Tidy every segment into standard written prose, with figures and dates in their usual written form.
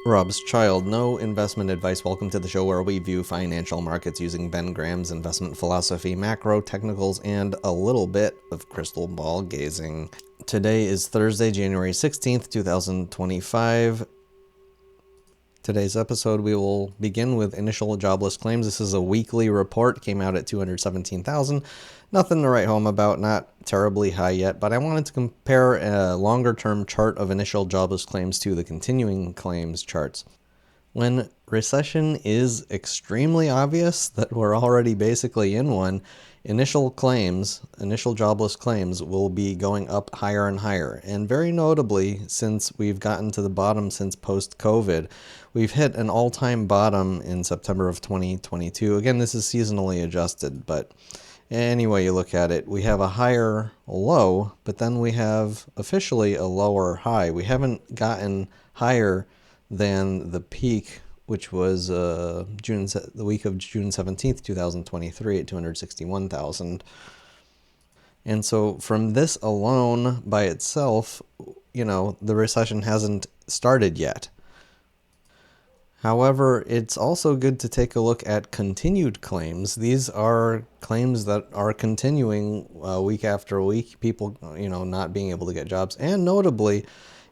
Robschild, no investment advice. Welcome to the show where we view financial markets using Ben Graham's investment philosophy, macro, technicals, and a little bit of crystal ball gazing. Today is Thursday, January 16th, 2025. Today's episode, we will begin with initial jobless claims. This is a weekly report, came out at 217,000. Nothing to write home about, not terribly high yet, but I wanted to compare a longer-term chart of initial jobless claims to the continuing claims charts. When recession is extremely obvious that we're already basically in one, initial jobless claims will be going up higher and higher. And very notably, since we've gotten to the bottom since post-COVID, we've hit an all-time bottom in September of 2022. Again, this is seasonally adjusted, but any way you look at it, we have a higher low, but then we have officially a lower high. We haven't gotten higher than the peak, which was the week of June 17th, 2023 at 261,000. And so from this alone by itself, the recession hasn't started yet. However, it's also good to take a look at continued claims. These are claims that are continuing week after week, people, not being able to get jobs. And notably,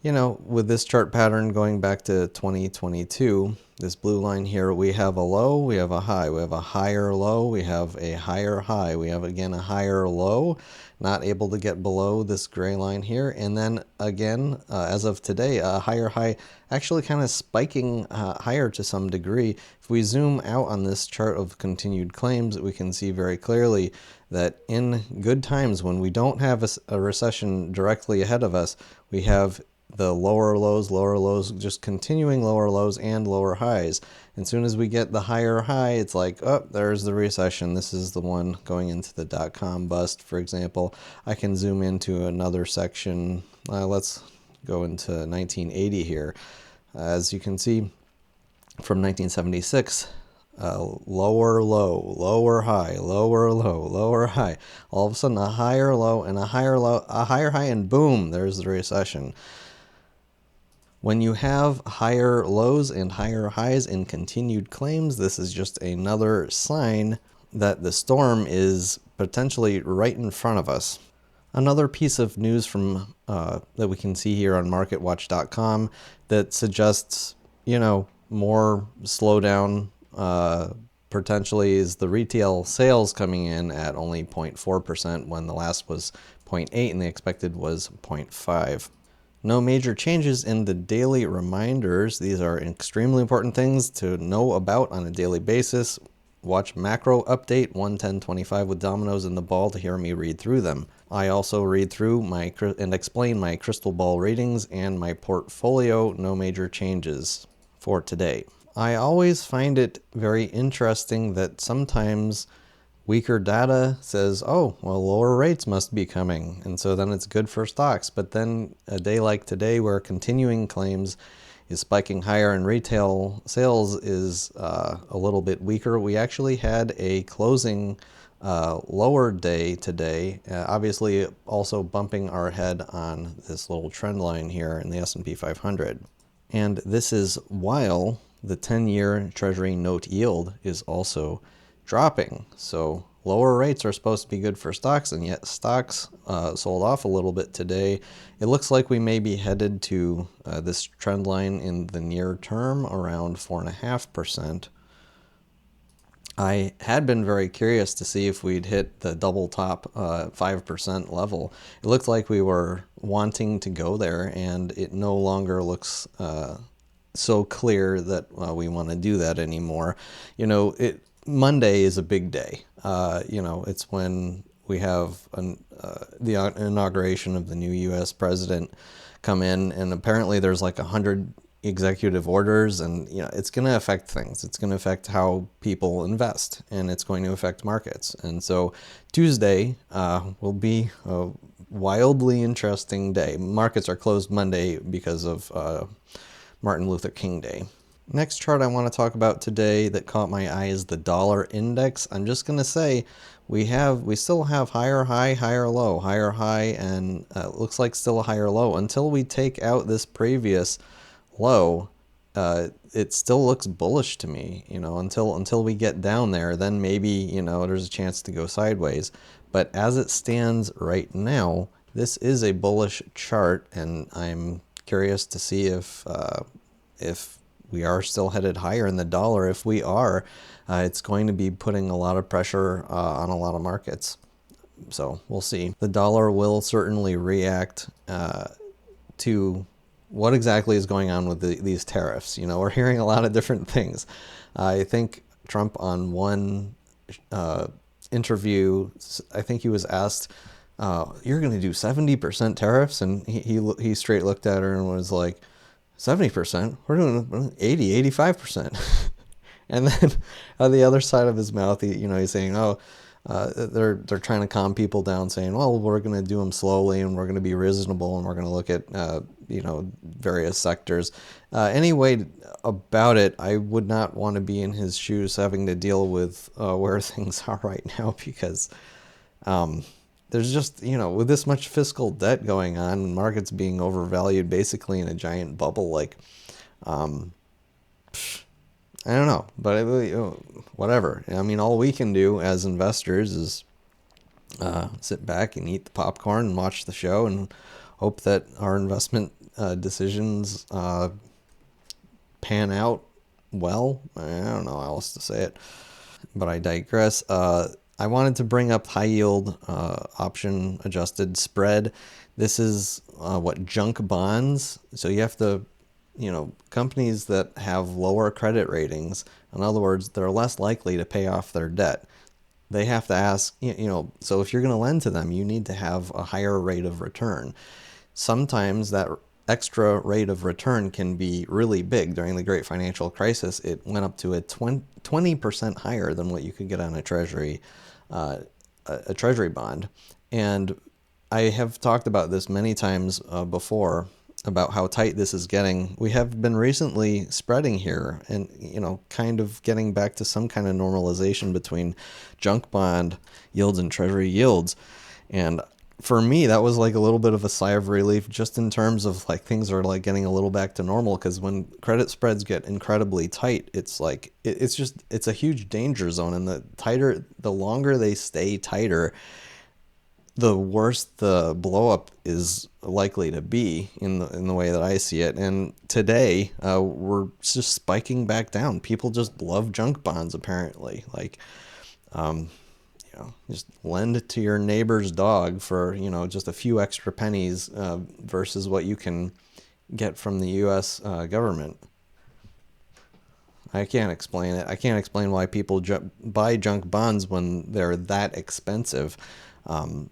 with this chart pattern going back to 2022, this blue line here, we have a low, we have a high, we have a higher low, we have a higher high, we have again a higher low, not able to get below this gray line here, and then again, as of today, a higher high, actually kind of spiking higher to some degree. If we zoom out on this chart of continued claims, we can see very clearly that in good times, when we don't have a recession directly ahead of us, we have the lower lows, just continuing lower lows and lower highs. And as soon as we get the higher high, it's like, oh, there's the recession. This is the one going into the dot-com bust, for example. I can zoom into another section. Let's go into 1980 here. As you can see, from 1976, lower low, lower high, lower low, lower high. All of a sudden, a higher low and a higher low, a higher high, and boom, there's the recession. When you have higher lows and higher highs in continued claims, this is just another sign that the storm is potentially right in front of us. Another piece of news from that we can see here on marketwatch.com that suggests, more slowdown potentially is the retail sales coming in at only 0.4% when the last was 0.8 and the expected was 0.5. No major changes in the daily reminders. These are extremely important things to know about on a daily basis. Watch Macro Update 11025 with dominoes in the ball to hear me read through them. I also read through and explain my crystal ball readings and my portfolio. No major changes for today. I always find it very interesting that sometimes weaker data says, oh, well, lower rates must be coming, and so then it's good for stocks. But then a day like today where continuing claims is spiking higher and retail sales is a little bit weaker, we actually had a closing lower day today, obviously also bumping our head on this little trend line here in the S&P 500. And this is while the 10-year Treasury note yield is also dropping. So lower rates are supposed to be good for stocks, and yet stocks sold off a little bit today. It looks like we may be headed to this trend line in the near term around 4.5%. I had been very curious to see if we'd hit the double top 5% level. It looked like we were wanting to go there, and it no longer looks so clear that we want to do that anymore. Monday is a big day. It's when we have the inauguration of the new U.S. president come in, and apparently there's like 100 executive orders, and it's going to affect things. It's going to affect how people invest, and it's going to affect markets. And so Tuesday will be a wildly interesting day. Markets are closed Monday because of Martin Luther King Day. Next chart I want to talk about today that caught my eye is the dollar index. I'm just going to say we still have higher high, higher low, higher high, and looks like still a higher low until we take out this previous low. it still looks bullish to me, until we get down there, then maybe, there's a chance to go sideways. But as it stands right now, this is a bullish chart, and I'm curious to see if we are still headed higher in the dollar. If we are, it's going to be putting a lot of pressure on a lot of markets. So we'll see. The dollar will certainly react to what exactly is going on with these tariffs. We're hearing a lot of different things. I think Trump on one interview, I think he was asked, you're going to do 70% tariffs? And he straight looked at her and was like, 70%? We're doing 80, 85%. And then on the other side of his mouth, he's saying, oh, they're trying to calm people down, saying, well, we're going to do them slowly, and we're going to be reasonable, and we're going to look at various sectors. Anyway, about it, I would not want to be in his shoes, having to deal with where things are right now, because there's just, with this much fiscal debt going on, markets being overvalued, basically in a giant bubble, like, I don't know, but whatever. I mean, all we can do as investors is sit back and eat the popcorn and watch the show and hope that our investment decisions pan out well. I don't know how else to say it, but I digress. I wanted to bring up high yield option adjusted spread. This is what junk bonds. So you have to, companies that have lower credit ratings, in other words, they're less likely to pay off their debt. They have to ask, so if you're going to lend to them, you need to have a higher rate of return. Sometimes that extra rate of return can be really big. During the Great Financial Crisis, it went up to a 20% higher than what you could get on a treasury bond. And I have talked about this many times before, about how tight this is getting. We have been recently spreading here and, kind of getting back to some kind of normalization between junk bond yields and treasury yields. And for me, that was like a little bit of a sigh of relief, just in terms of like things are like getting a little back to normal. Because when credit spreads get incredibly tight, it's like, it's a huge danger zone. And the longer they stay tighter, the worse the blow up is likely to be in the way that I see it. And today, we're just spiking back down. People just love junk bonds, apparently. Like, just lend it to your neighbor's dog for, just a few extra pennies versus what you can get from the U.S. government. I can't explain it. I can't explain why people buy junk bonds when they're that expensive. And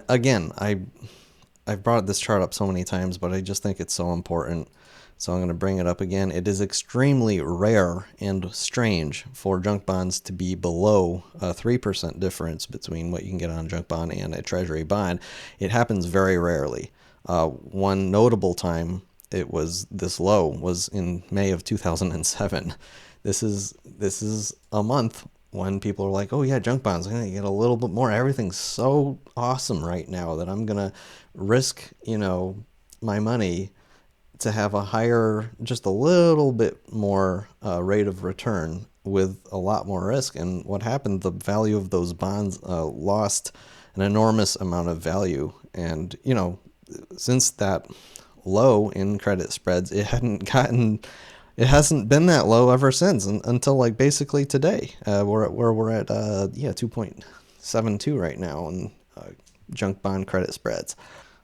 again, I've brought this chart up so many times, but I just think it's so important. So I'm going to bring it up again. It is extremely rare and strange for junk bonds to be below a 3% difference between what you can get on a junk bond and a treasury bond. It happens very rarely. One notable time it was this low was in May of 2007. This is a month when people are like, oh yeah, junk bonds, I'm going to get a little bit more. Everything's so awesome right now that I'm going to risk, my money to have a higher, just a little bit more rate of return with a lot more risk. And what happened, the value of those bonds lost an enormous amount of value. And, since that low in credit spreads, it hasn't been that low ever since, until like basically today, where we're at 2.72 right now on junk bond credit spreads.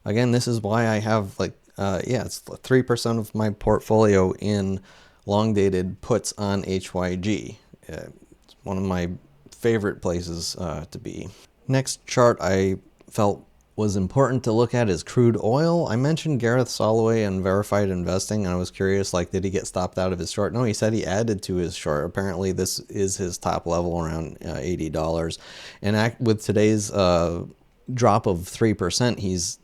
Again, this is why I have like it's 3% of my portfolio in long dated puts on HYG. It's one of my favorite places to be. Next chart I felt was important to look at is crude oil. I mentioned Gareth Soloway and verified investing, and I was curious, like, did he get stopped out of his short? No, he said he added to his short. Apparently this is his top level, around $80. And with today's drop of 3%, he's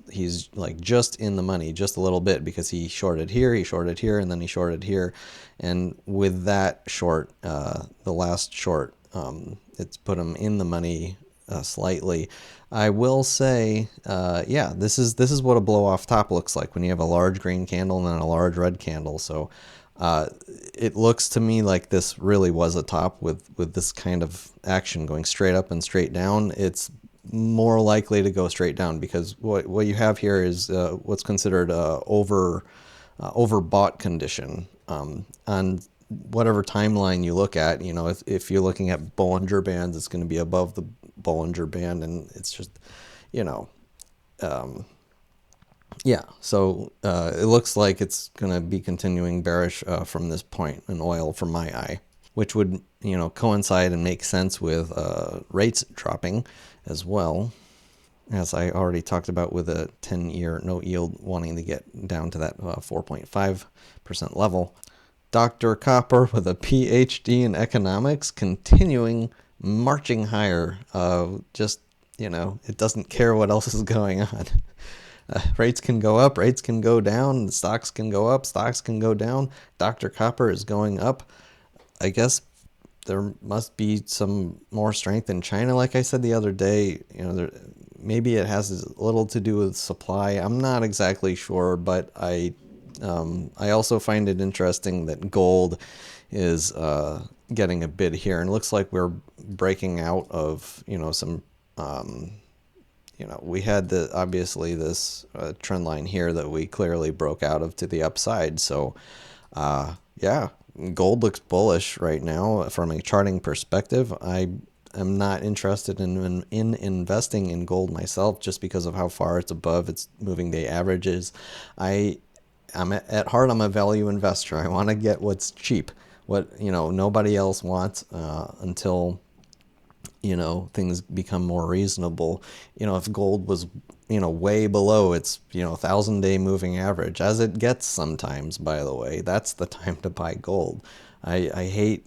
like just in the money, just a little bit, because he shorted here, and then he shorted here. And with that short, the last short, it's put him in the money slightly. I will say, yeah, this is what a blow off top looks like when you have a large green candle and then a large red candle. So it looks to me like this really was a top with this kind of action going straight up and straight down. It's more likely to go straight down because what you have here is what's considered overbought condition on whatever timeline you look at. You know, if you're looking at Bollinger Bands, it's going to be above the Bollinger Band, and it's just, you know, yeah. So it looks like it's going to be continuing bearish from this point in oil from my eye, which would, you know, coincide and make sense with rates dropping as well, as I already talked about with a 10-year note yield wanting to get down to that 4.5% level. Dr. Copper with a PhD in economics continuing marching higher. Just, you know, it doesn't care what else is going on. Rates can go up, rates can go down, stocks can go up, stocks can go down. Dr. Copper is going up. I guess there must be some more strength in China, like I said the other day. You know, maybe it has a little to do with supply. I'm not exactly sure, but I also find it interesting that gold is getting a bid here, and it looks like we're breaking out of, you know, some. You know, we had obviously this trend line here that we clearly broke out of to the upside. So, yeah, gold looks bullish right now from a charting perspective. I am not interested in investing in gold myself just because of how far it's above its moving day averages. At heart, I'm a value investor. I want to get what's cheap, what, you know, nobody else wants until, you know, things become more reasonable. You know, if gold was, you know, way below its, you know, 1,000-day moving average, as it gets sometimes, by the way, that's the time to buy gold. I hate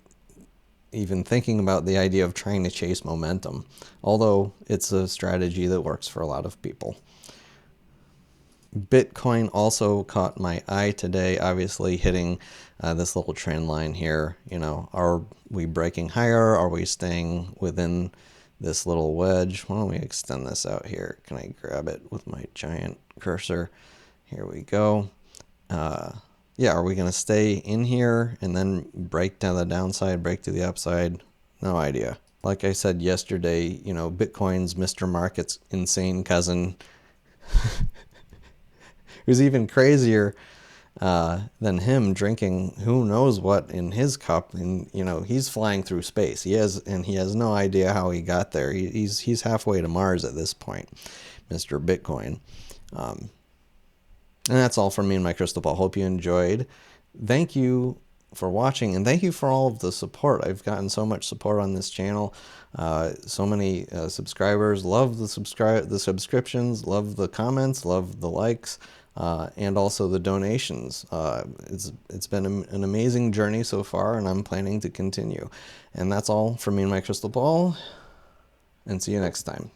even thinking about the idea of trying to chase momentum, although it's a strategy that works for a lot of people. Bitcoin also caught my eye today, obviously hitting this little trend line here. You know, are we breaking higher? Are we staying within this little wedge? Why don't we extend this out here? Can I grab it with my giant cursor? Here we go. Yeah, are we going to stay in here and then break down the downside, break to the upside? No idea. Like I said yesterday, you know, Bitcoin's Mr. Market's insane cousin who's even crazier than him, drinking who knows what in his cup, and, you know, he's flying through space. He has no idea how he got there. He's halfway to Mars at this point, Mr. Bitcoin. And that's all from me and my crystal ball. Hope you enjoyed. Thank you for watching, and thank you for all of the support. I've gotten so much support on this channel. So many subscribers. Love the subscriptions, love the comments, love the likes, and also the donations. It's been an amazing journey so far, and I'm planning to continue. And that's all from me and my crystal ball, and see you next time.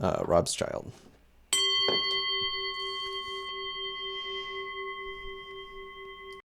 Robschild.